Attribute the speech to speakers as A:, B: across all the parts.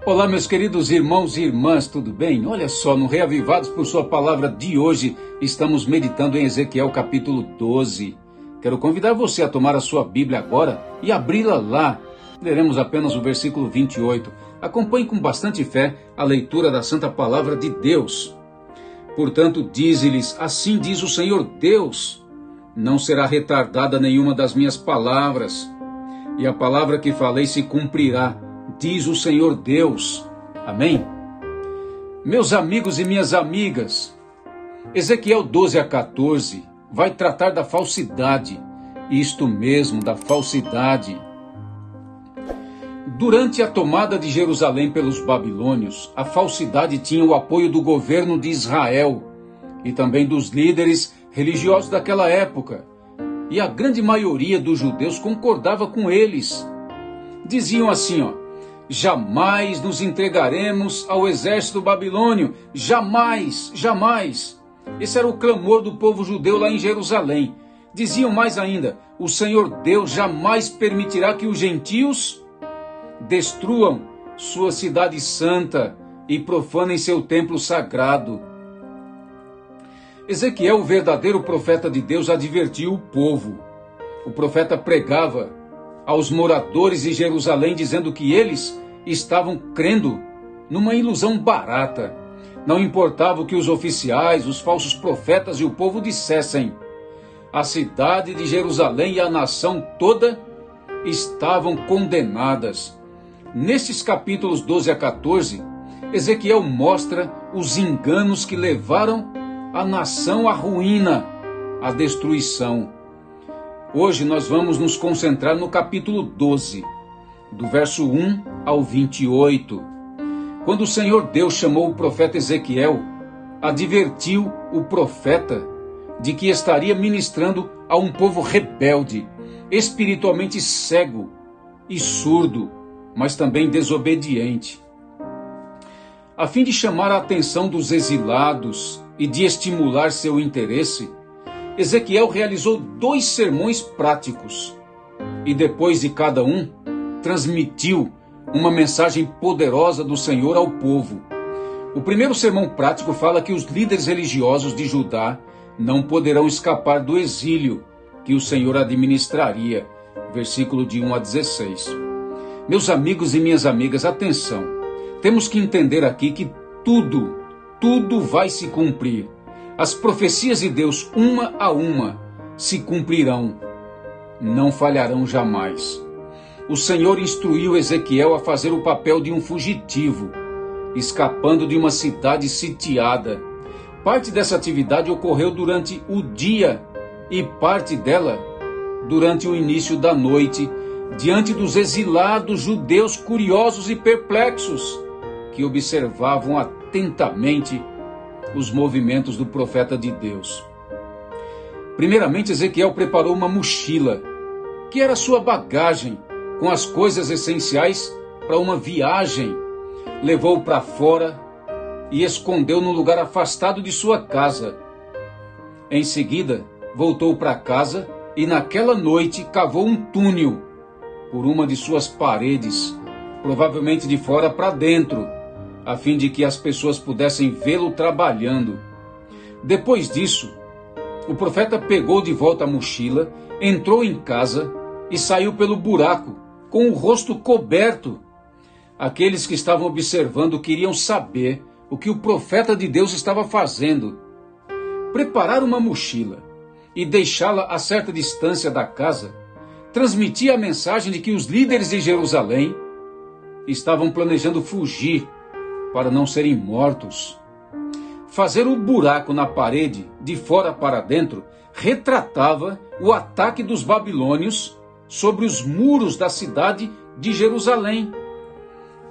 A: Olá, meus queridos irmãos e irmãs, tudo bem? Olha só, no Reavivados por Sua Palavra de hoje, estamos meditando em Ezequiel capítulo 12. Quero convidar você a tomar a sua Bíblia agora e abri-la lá. Leremos apenas o versículo 28. Acompanhe com bastante fé a leitura da Santa Palavra de Deus. Portanto, dize-lhes, assim diz o Senhor Deus, não será retardada nenhuma das minhas palavras, e a palavra que falei se cumprirá, diz o Senhor Deus. Amém? Meus amigos e minhas amigas, Ezequiel 12 a 14 vai tratar da falsidade, isto mesmo, da falsidade. Durante a tomada de Jerusalém pelos babilônios, a falsidade tinha o apoio do governo de Israel e também dos líderes religiosos daquela época, e a grande maioria dos judeus concordava com eles. Diziam assim, jamais nos entregaremos ao exército babilônio, jamais, jamais. Esse era o clamor do povo judeu lá em Jerusalém. Diziam mais ainda, o Senhor Deus jamais permitirá que os gentios destruam sua cidade santa e profanem seu templo sagrado. Ezequiel, o verdadeiro profeta de Deus, advertiu o povo. O profeta pregava aos moradores de Jerusalém, dizendo que eles estavam crendo numa ilusão barata. Não importava o que os oficiais, os falsos profetas e o povo dissessem. A cidade de Jerusalém e a nação toda estavam condenadas. Nestes capítulos 12 a 14, Ezequiel mostra os enganos que levaram a nação à ruína, à destruição. Hoje nós vamos nos concentrar no capítulo 12, do verso 1 ao 28. Quando o Senhor Deus chamou o profeta Ezequiel, advertiu o profeta de que estaria ministrando a um povo rebelde, espiritualmente cego e surdo, mas também desobediente. A fim de chamar a atenção dos exilados e de estimular seu interesse, Ezequiel realizou 2 sermões práticos e depois de cada um, transmitiu uma mensagem poderosa do Senhor ao povo. O primeiro sermão prático fala que os líderes religiosos de Judá não poderão escapar do exílio que o Senhor administraria. Versículo de 1 a 16. Meus amigos e minhas amigas, atenção. Temos que entender aqui que tudo vai se cumprir. As profecias de Deus, uma a uma, se cumprirão. Não falharão jamais. O Senhor instruiu Ezequiel a fazer o papel de um fugitivo, escapando de uma cidade sitiada. Parte dessa atividade ocorreu durante o dia e parte dela durante o início da noite, diante dos exilados judeus curiosos e perplexos, que observavam atentamente os movimentos do profeta de Deus. Primeiramente, Ezequiel preparou uma mochila, que era sua bagagem, com as coisas essenciais para uma viagem. Levou para fora e escondeu num lugar afastado de sua casa. Em seguida, voltou para casa e naquela noite cavou um túnel por uma de suas paredes, provavelmente de fora para dentro, a fim de que as pessoas pudessem vê-lo trabalhando. Depois disso, o profeta pegou de volta a mochila, entrou em casa e saiu pelo buraco, com o rosto coberto. Aqueles que estavam observando queriam saber o que o profeta de Deus estava fazendo. Preparar uma mochila e deixá-la a certa distância da casa transmitia a mensagem de que os líderes de Jerusalém estavam planejando fugir para não serem mortos. Fazer um buraco na parede, de fora para dentro, retratava o ataque dos babilônios sobre os muros da cidade de Jerusalém.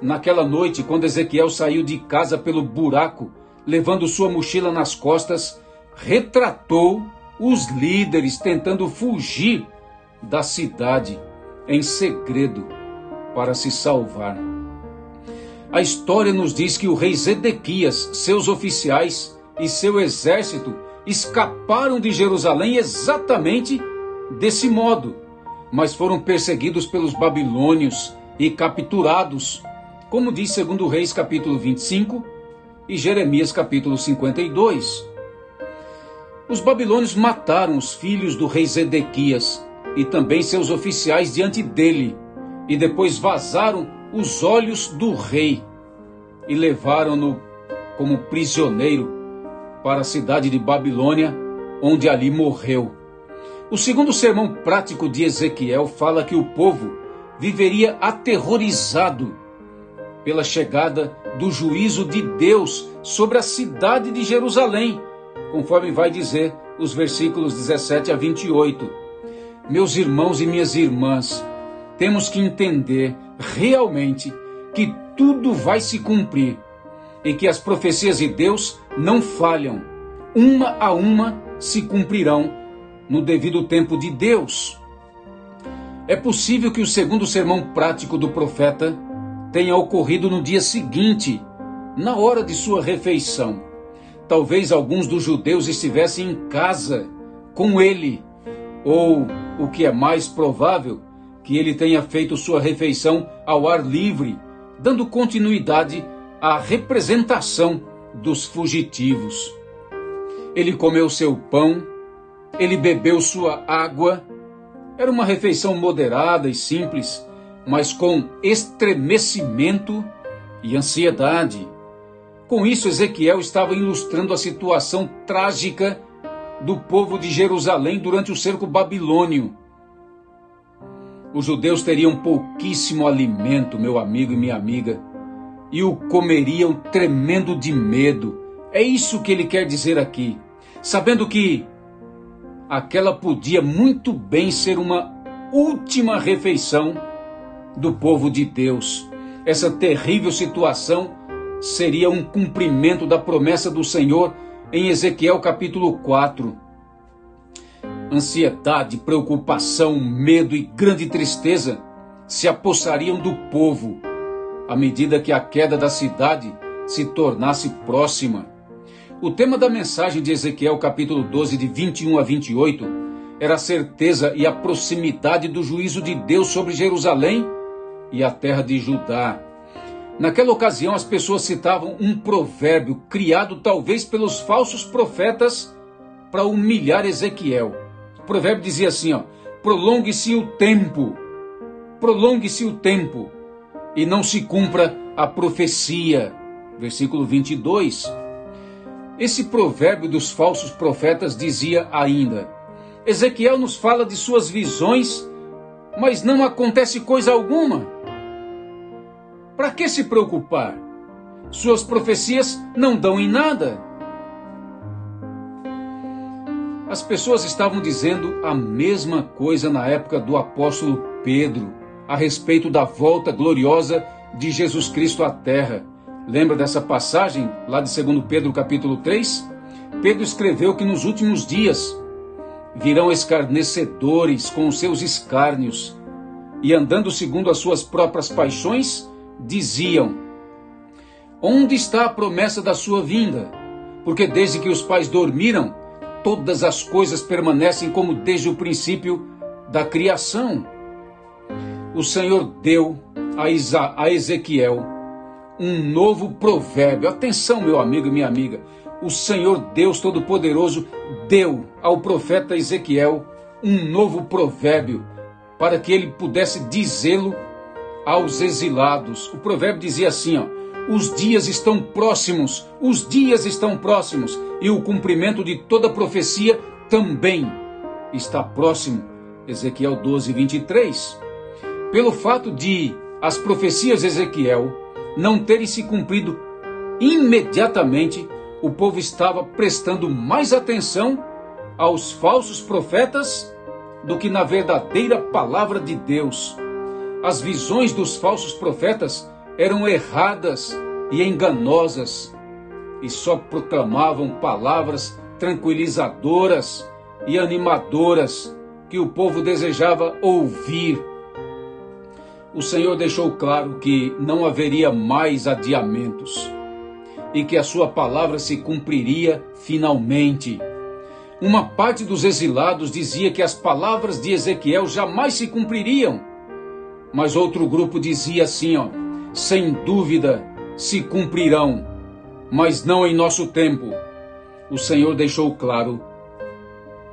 A: Naquela noite, quando Ezequiel saiu de casa pelo buraco, levando sua mochila nas costas, retratou os líderes tentando fugir da cidade em segredo para se salvar. A história nos diz que o rei Zedequias, seus oficiais e seu exército escaparam de Jerusalém exatamente desse modo, mas foram perseguidos pelos babilônios e capturados, como diz 2 Reis capítulo 25 e Jeremias capítulo 52. Os babilônios mataram os filhos do rei Zedequias e também seus oficiais diante dele, e depois vazaram os olhos do rei e levaram-no como prisioneiro para a cidade de Babilônia, onde ali morreu. O segundo sermão prático de Ezequiel fala que o povo viveria aterrorizado pela chegada do juízo de Deus sobre a cidade de Jerusalém, conforme vai dizer os versículos 17 a 28. Meus irmãos e minhas irmãs, temos que entender realmente que tudo vai se cumprir e que as profecias de Deus não falham. Uma a uma se cumprirão no devido tempo de Deus. É possível que o segundo sermão prático do profeta tenha ocorrido no dia seguinte, na hora de sua refeição. Talvez alguns dos judeus estivessem em casa com ele, ou, o que é mais provável, que ele tenha feito sua refeição ao ar livre, dando continuidade à representação dos fugitivos. Ele comeu seu pão, ele bebeu sua água. Era uma refeição moderada e simples, mas com estremecimento e ansiedade. Com isso, Ezequiel estava ilustrando a situação trágica do povo de Jerusalém durante o cerco babilônio. Os judeus teriam pouquíssimo alimento, meu amigo e minha amiga, e o comeriam tremendo de medo. É isso que ele quer dizer aqui, sabendo que aquela podia muito bem ser uma última refeição do povo de Deus. Essa terrível situação seria um cumprimento da promessa do Senhor em Ezequiel capítulo 4. Ansiedade, preocupação, medo e grande tristeza se apossariam do povo à medida que a queda da cidade se tornasse próxima. O tema da mensagem de Ezequiel capítulo 12, de 21 a 28, era a certeza e a proximidade do juízo de Deus sobre Jerusalém e a terra de Judá. Naquela ocasião, as pessoas citavam um provérbio criado talvez pelos falsos profetas para humilhar Ezequiel. O provérbio dizia assim, prolongue-se o tempo, e não se cumpra a profecia. Versículo 22. Esse provérbio dos falsos profetas dizia ainda: Ezequiel nos fala de suas visões, mas não acontece coisa alguma. Para que se preocupar? Suas profecias não dão em nada. As pessoas estavam dizendo a mesma coisa na época do apóstolo Pedro, a respeito da volta gloriosa de Jesus Cristo à terra. Lembra dessa passagem lá de 2 Pedro capítulo 3? Pedro escreveu que nos últimos dias virão escarnecedores com os seus escárnios, e andando segundo as suas próprias paixões, diziam: onde está a promessa da sua vinda? Porque desde que os pais dormiram, todas as coisas permanecem como desde o princípio da criação. O Senhor deu a Ezequiel um novo provérbio. Atenção, meu amigo e minha amiga. O Senhor Deus Todo-Poderoso deu ao profeta Ezequiel um novo provérbio para que ele pudesse dizê-lo aos exilados. O provérbio dizia assim, os dias estão próximos, e o cumprimento de toda profecia também está próximo. Ezequiel 12, 23. Pelo fato de as profecias de Ezequiel não terem se cumprido imediatamente, o povo estava prestando mais atenção aos falsos profetas do que na verdadeira palavra de Deus. As visões dos falsos profetas eram erradas e enganosas, e só proclamavam palavras tranquilizadoras e animadoras que o povo desejava ouvir. O Senhor deixou claro que não haveria mais adiamentos e que a sua palavra se cumpriria finalmente. Uma parte dos exilados dizia que as palavras de Ezequiel jamais se cumpririam, mas outro grupo dizia assim, sem dúvida, se cumprirão, mas não em nosso tempo. O Senhor deixou claro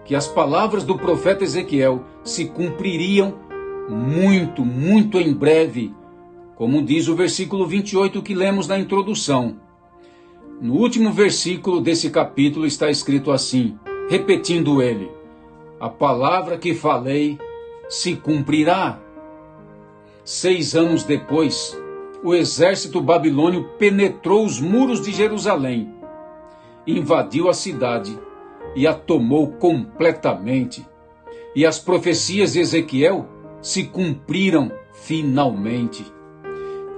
A: que as palavras do profeta Ezequiel se cumpririam muito, muito em breve, como diz o versículo 28 que lemos na introdução. No último versículo desse capítulo está escrito assim, repetindo ele: a palavra que falei se cumprirá. 6 anos depois, o exército babilônio penetrou os muros de Jerusalém, invadiu a cidade e a tomou completamente. E as profecias de Ezequiel se cumpriram finalmente.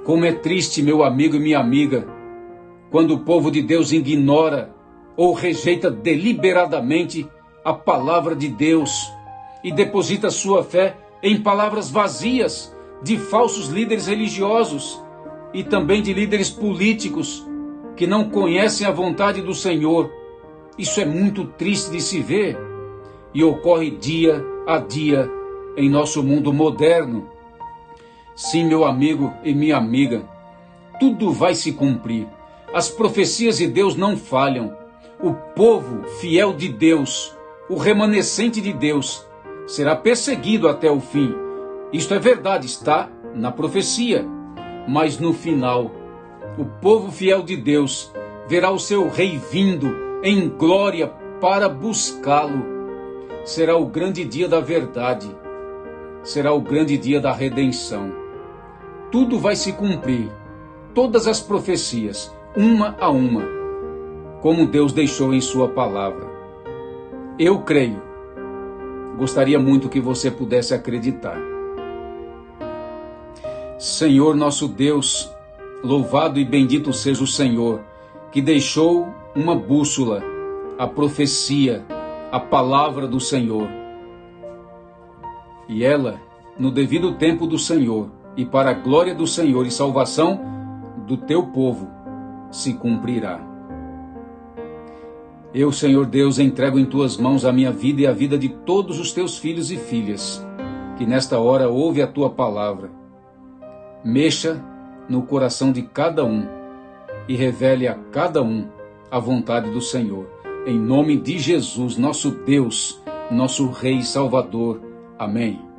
A: Como é triste, meu amigo e minha amiga, quando o povo de Deus ignora ou rejeita deliberadamente a palavra de Deus e deposita sua fé em palavras vazias de falsos líderes religiosos e também de líderes políticos que não conhecem a vontade do Senhor. Isso é muito triste de se ver e ocorre dia a dia em nosso mundo moderno. Sim, meu amigo e minha amiga, tudo vai se cumprir. As profecias de Deus não falham. O povo fiel de Deus, o remanescente de Deus, será perseguido até o fim. Isto é verdade, está na profecia. Mas no final, o povo fiel de Deus verá o seu rei vindo em glória para buscá-lo. Será o grande dia da verdade. Será o grande dia da redenção. Tudo vai se cumprir. Todas as profecias, uma a uma, como Deus deixou em sua palavra. Eu creio. Gostaria muito que você pudesse acreditar. Senhor nosso Deus, louvado e bendito seja o Senhor, que deixou uma bússola, a profecia, a palavra do Senhor. E ela, no devido tempo do Senhor, e para a glória do Senhor e salvação do teu povo, se cumprirá. Eu, Senhor Deus, entrego em tuas mãos a minha vida e a vida de todos os teus filhos e filhas, que nesta hora ouve a tua palavra. Mexa no coração de cada um e revele a cada um a vontade do Senhor. Em nome de Jesus, nosso Deus, nosso Rei e Salvador. Amém.